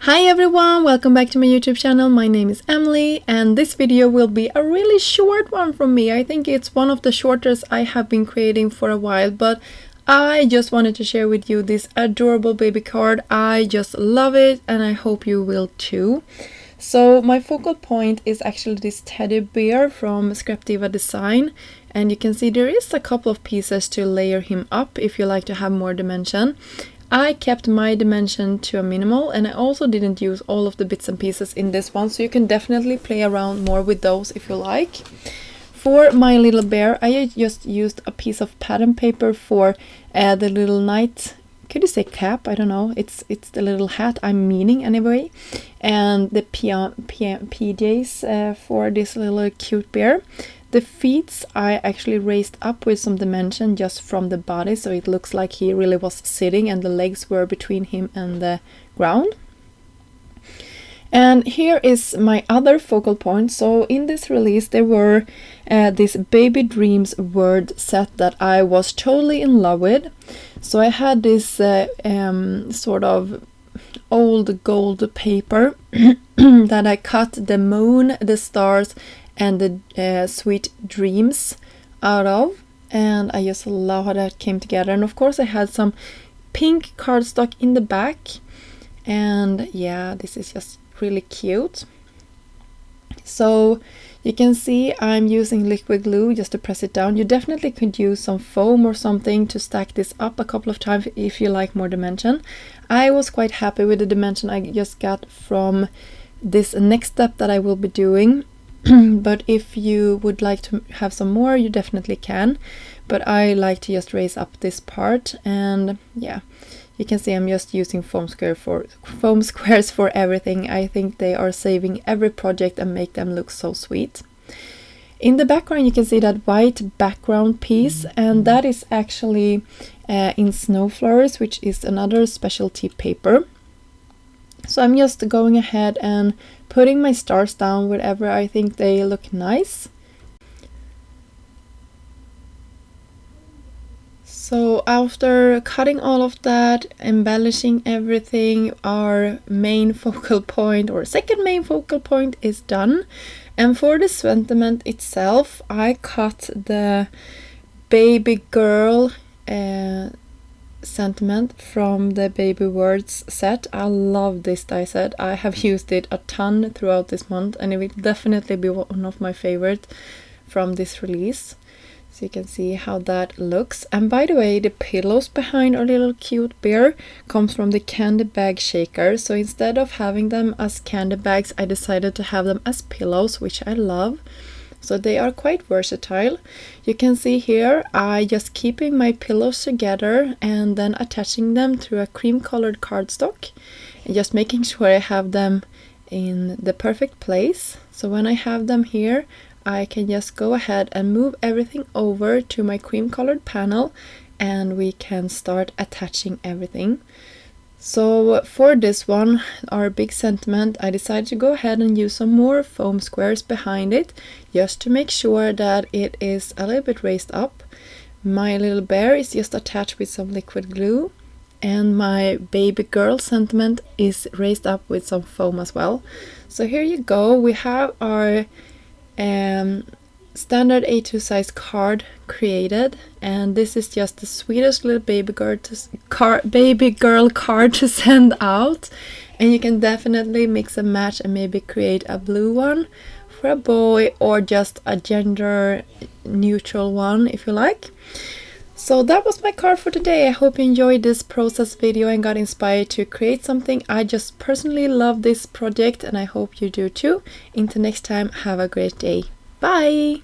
Hi everyone, welcome back to my YouTube channel. My name is Emily and this video will be a really short one from me. I think it's one of the shortest I have been creating for a while, but I just wanted to share with you this adorable baby card. I just love it and I hope you will too. So my focal point is actually this teddy bear from Diva design, and you can see there is a couple of pieces to layer him up if you like to have more dimension. I kept my dimension to a minimal and I also didn't use all of the bits and pieces in this one, so you can definitely play around more with those if you like. For my little bear, I just used a piece of pattern paper for the little knight, could you say cap? I don't know, it's the little hat I'm meaning anyway, and the PJs for this little cute bear. The feet I actually raised up with some dimension just from the body, so it looks like he really was sitting and the legs were between him and the ground. And here is my other focal point. So in this release there were this Baby Dreams word set that I was totally in love with. So I had this sort of old gold paper that I cut the moon, the stars and the sweet dreams out of, and I just love how that came together. And of course I had some pink cardstock in the back, and yeah, this is just really cute. So you can see I'm using liquid glue just to press it down. You definitely could use some foam or something to stack this up a couple of times if you like more dimension. I was quite happy with the dimension I just got from this next step that I will be doing. But if you would like to have some more, you definitely can. But I like to just raise up this part, and yeah, you can see I'm just using foam squares for everything. I think they are saving every project and make them look so sweet. In the background you can see that white background piece, and that is actually in Snow Flowers, which is another specialty paper. So I'm just going ahead and putting my stars down wherever I think they look nice. So after cutting all of that, embellishing everything, our main focal point or second main focal point is done. And for the sentiment itself, I cut the baby girl sentiment from the Baby Words set. I love this die set. I have used it a ton throughout this month and it will definitely be one of my favorite from this release. So you can see how that looks. And by the way, the pillows behind our little cute bear comes from the candy bag shaker. So instead of having them as candy bags, I decided to have them as pillows, which I love. So they are quite versatile. You can see here I just keeping my pillows together and then attaching them through a cream colored cardstock and just making sure I have them in the perfect place. So when I have them here, I can just go ahead and move everything over to my cream colored panel and we can start attaching everything. So for this one, our big sentiment, I decided to go ahead and use some more foam squares behind it just to make sure that it is a little bit raised up. My little bear is just attached with some liquid glue, and my baby girl sentiment is raised up with some foam as well. So here you go, we have our standard A2 size card created, and this is just the sweetest little baby girl card to send out. And you can definitely mix and match and maybe create a blue one for a boy or just a gender neutral one if you like. So that was my card for today. I hope you enjoyed this process video and got inspired to create something. I just personally love this project and I hope you do too. Until next time, have a great day. Bye!